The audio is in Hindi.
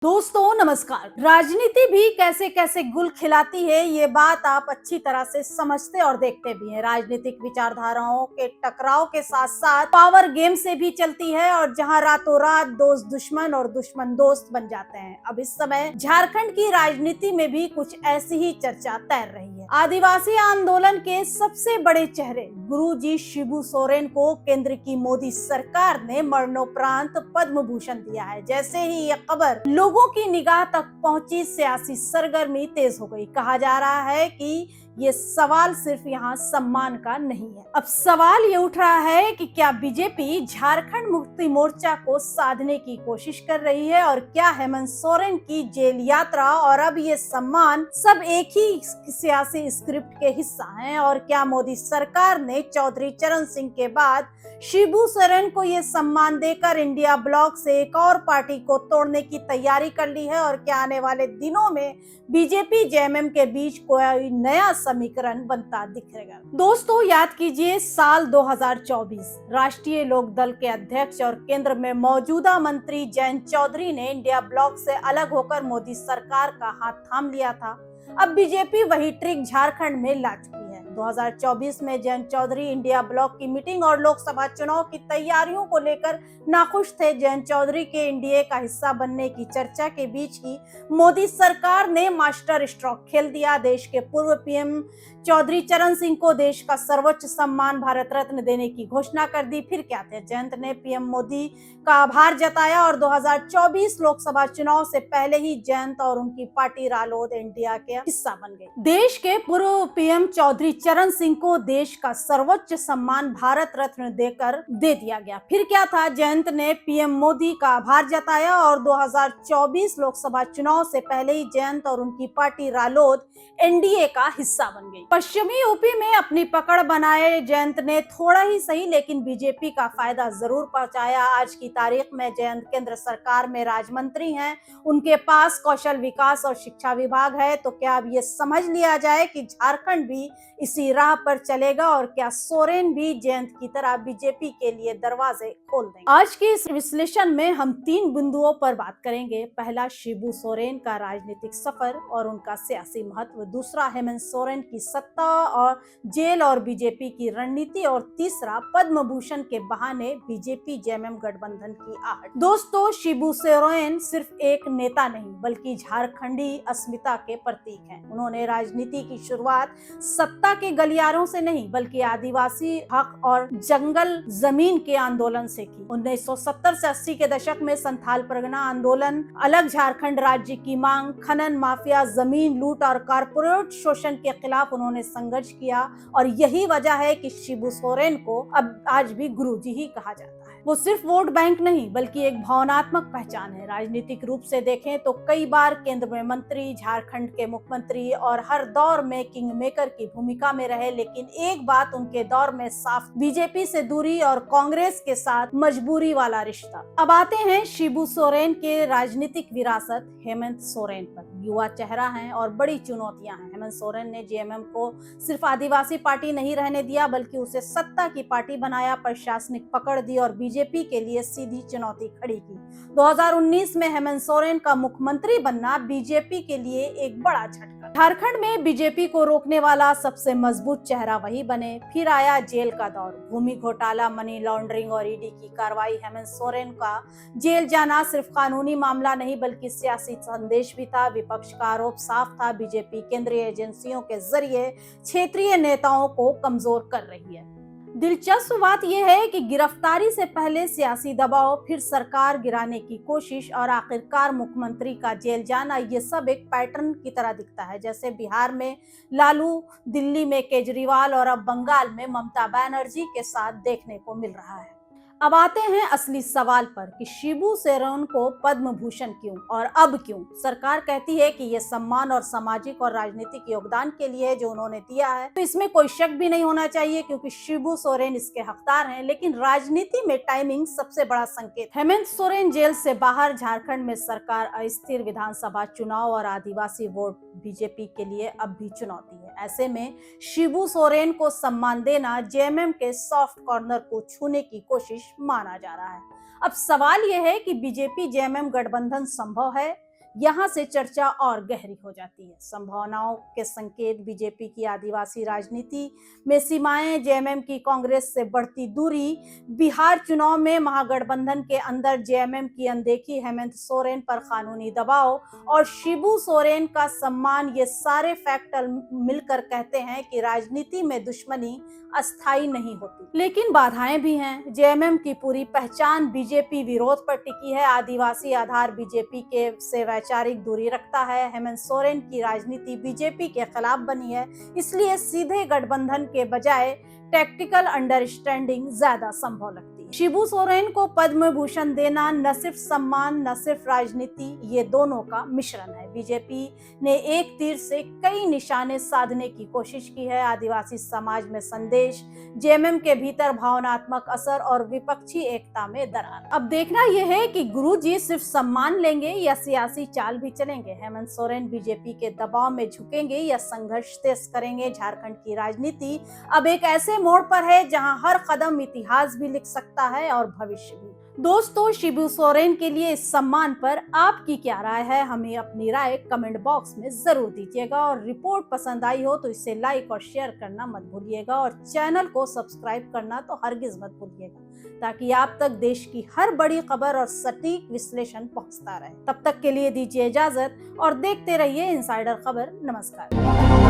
दोस्तों नमस्कार। राजनीति भी कैसे कैसे गुल खिलाती है, ये बात आप अच्छी तरह से समझते और देखते भी हैं। राजनीतिक विचारधाराओं के टकराव के साथ साथ पावर गेम से भी चलती है और जहां रातों रात दोस्त दुश्मन और दुश्मन दोस्त बन जाते हैं। अब इस समय झारखंड की राजनीति में भी कुछ ऐसी ही चर्चा तैर रही है। आदिवासी आंदोलन के सबसे बड़े चेहरे गुरुजी शिबू सोरेन को केंद्र की मोदी सरकार ने मरणोपरांत पद्म भूषण दिया है। जैसे ही ये खबर लोगों की निगाह तक पहुंची, सियासी सरगर्मी तेज हो गई। कहा जा रहा है कि ये सवाल सिर्फ यहाँ सम्मान का नहीं है। अब सवाल ये उठ रहा है कि क्या बीजेपी झारखंड मुक्ति मोर्चा को साधने की कोशिश कर रही है और क्या हेमंत सोरेन की जेल यात्रा और अब ये सम्मान सब एक ही सियासी स्क्रिप्ट के हिस्सा हैं? और क्या मोदी सरकार ने चौधरी चरण सिंह के बाद शिबू सोरेन को ये सम्मान देकर इंडिया ब्लॉक से एक और पार्टी को तोड़ने की तैयारी कर ली है? और क्या आने वाले दिनों में बीजेपी जेएमएम के बीच कोई नया समीकरण बनता दिखेगा? दोस्तों याद कीजिए, साल 2024 राष्ट्रीय लोक दल के अध्यक्ष और केंद्र में मौजूदा मंत्री जयंत चौधरी ने इंडिया ब्लॉक से अलग होकर मोदी सरकार का हाथ थाम लिया था। अब बीजेपी वही ट्रिक झारखंड में ला चुकी है। 2024 में जयंत चौधरी इंडिया ब्लॉक की मीटिंग और लोकसभा चुनाव की तैयारियों को लेकर नाखुश थे। जयंत चौधरी के एनडीए का हिस्सा बनने की चर्चा के बीच ही मोदी सरकार ने मास्टर स्ट्रोक खेल दिया। देश के पूर्व पीएम चौधरी चरण सिंह को देश का सर्वोच्च सम्मान भारत रत्न देने की घोषणा कर दी। फिर क्या थे? जयंत ने पीएम मोदी का आभार जताया और 2024 लोकसभा चुनाव से पहले ही जयंत और उनकी पार्टी रालोद इंडिया के हिस्सा बन गई। देश के पूर्व पीएम चौधरी चरण सिंह को देश का सर्वोच्च सम्मान भारत रत्न देकर दे दिया गया। फिर क्या था? जयंत ने पीएम मोदी का आभार जताया और 2024 लोकसभा चुनाव से पहले ही जयंत और उनकी पार्टी रालोद एनडीए का हिस्सा बन गई। पश्चिमी यूपी में अपनी पकड़ बनाए जयंत ने थोड़ा ही सही लेकिन बीजेपी का फायदा जरूर पहुंचाया। आज की तारीख में जयंत केंद्र सरकार में राज्य मंत्री हैं, उनके पास कौशल विकास और शिक्षा विभाग है। तो क्या अब ये समझ लिया जाए कि झारखंड भी इसी राह पर चलेगा और क्या सोरेन भी जयंत की तरह बीजेपी के लिए दरवाजे खोल देंगे? आज के इस विश्लेषण में हम 3 बिंदुओं पर बात करेंगे। पहला, शिबू सोरेन का राजनीतिक सफर और उनका सियासी महत्व। दूसरा, हेमंत सोरेन की सत्ता और जेल और बीजेपी की रणनीति। और तीसरा, पद्म भूषण के बहाने बीजेपी जेएमएम गठबंधन की आहट। दोस्तों, शिबू सोरेन सिर्फ एक नेता नहीं बल्कि झारखंडी अस्मिता के प्रतीक हैं। उन्होंने राजनीति की शुरुआत सत्ता के गलियारों से नहीं बल्कि आदिवासी हक और जंगल जमीन के आंदोलन से की। 1970 से 80 के दशक में संथाल परगना आंदोलन, अलग झारखंड राज्य की मांग, खनन माफिया, जमीन लूट और कारपोरेट शोषण के खिलाफ उन्होंने संघर्ष किया। और यही वजह है कि शिबू सोरेन को अब आज भी गुरुजी ही कहा जाता है। वो सिर्फ वोट बैंक नहीं बल्कि एक भावनात्मक पहचान है। राजनीतिक रूप से देखें तो कई बार केंद्र में मंत्री, झारखंड के मुख्यमंत्री और हर दौर में किंग मेकर की भूमिका में रहे। लेकिन एक बात उनके दौर में साफ, बीजेपी से दूरी और कांग्रेस के साथ मजबूरी वाला रिश्ता। अब आते हैं शिबू सोरेन के राजनीतिक विरासत हेमंत सोरेन पर। युवा चेहरा है और बड़ी चुनौतियां हैं। हेमंत सोरेन ने जेएमएम को सिर्फ आदिवासी पार्टी नहीं रहने दिया बल्कि उसे सत्ता की पार्टी बनाया, प्रशासनिक पकड़ दी और बीजेपी के लिए सीधी चुनौती खड़ी की। 2019 में हेमंत सोरेन का मुख्यमंत्री बनना बीजेपी के लिए एक बड़ा झटका। झारखंड में बीजेपी को रोकने वाला सबसे मजबूत चेहरा वही बने। फिर आया जेल का दौर। भूमि घोटाला, मनी लॉन्ड्रिंग और ईडी की कार्रवाई। हेमंत सोरेन का जेल जाना सिर्फ कानूनी मामला नहीं बल्कि सियासी संदेश भी था। विपक्ष का आरोप साफ था, बीजेपी केंद्रीय एजेंसियों के जरिए क्षेत्रीय नेताओं को कमजोर कर रही है। दिलचस्प बात यह है कि गिरफ्तारी से पहले सियासी दबाव, फिर सरकार गिराने की कोशिश और आखिरकार मुख्यमंत्री का जेल जाना, ये सब एक पैटर्न की तरह दिखता है। जैसे बिहार में लालू, दिल्ली में केजरीवाल और अब बंगाल में ममता बनर्जी के साथ देखने को मिल रहा है। अब आते हैं असली सवाल पर कि शिबू सोरेन को पद्म भूषण क्यों और अब क्यों? सरकार कहती है कि ये सम्मान और सामाजिक और राजनीतिक योगदान के लिए जो उन्होंने दिया है, तो इसमें कोई शक भी नहीं होना चाहिए क्योंकि शिबू सोरेन इसके हकदार हैं। लेकिन राजनीति में टाइमिंग सबसे बड़ा संकेत। हेमंत सोरेन जेल से बाहर, झारखंड में सरकार अस्थिर, विधानसभा चुनाव और आदिवासी वोट बीजेपी के लिए अब भी चुनौती है। ऐसे में शिबू सोरेन को सम्मान देना जेएमएम के सॉफ्ट कॉर्नर को छूने की कोशिश माना जा रहा है। अब सवाल यह है कि बीजेपी जेएमएम गठबंधन संभव है यहाँ से चर्चा और गहरी हो जाती है। संभावनाओं के संकेत, बीजेपी की आदिवासी राजनीति में सीमाएं, जेएमएम की कांग्रेस से बढ़ती दूरी, बिहार चुनाव में महागठबंधन के अंदर जेएमएम की अनदेखी, हेमंत सोरेन पर कानूनी दबाव और शिबू सोरेन का सम्मान, ये सारे फैक्टर मिलकर कहते हैं कि राजनीति में दुश्मनी अस्थायी नहीं होती, लेकिन बाधाएं भी हैं। जेएमएम की पूरी पहचान बीजेपी विरोध पर टिकी है। आदिवासी आधार बीजेपी के से वैचारिक दूरी रखता है। हेमंत सोरेन की राजनीति बीजेपी के खिलाफ बनी है, इसलिए सीधे गठबंधन के बजाय टैक्टिकल अंडरस्टैंडिंग ज्यादा संभव लगती है। शिबू सोरेन को पद्म भूषण देना न सिर्फ सम्मान, न सिर्फ राजनीति, ये दोनों का मिश्रण है। बीजेपी ने एक तीर से कई निशाने साधने की कोशिश की है। आदिवासी समाज में संदेश, जेएमएम के भीतर भावनात्मक असर और विपक्षी एकता में दरार। अब देखना यह है कि गुरुजी सिर्फ सम्मान लेंगे या सियासी चाल भी चलेंगे। हेमंत सोरेन बीजेपी के दबाव में झुकेंगे या संघर्ष तेज करेंगे। झारखंड की राजनीति अब एक ऐसे मोड़ पर है जहां हर कदम इतिहास भी लिख सकता है और भविष्य भी। दोस्तों, शिबू सोरेन के लिए इस सम्मान पर आपकी क्या राय है? हमें अपनी राय कमेंट बॉक्स में जरूर दीजिएगा और रिपोर्ट पसंद आई हो तो इसे लाइक और शेयर करना मत भूलिएगा और चैनल को सब्सक्राइब करना तो हरगिज मत भूलिएगा, ताकि आप तक देश की हर बड़ी खबर और सटीक विश्लेषण पहुंचता रहे। तब तक के लिए दीजिए इजाजत और देखते रहिए इनसाइडर खबर। नमस्कार।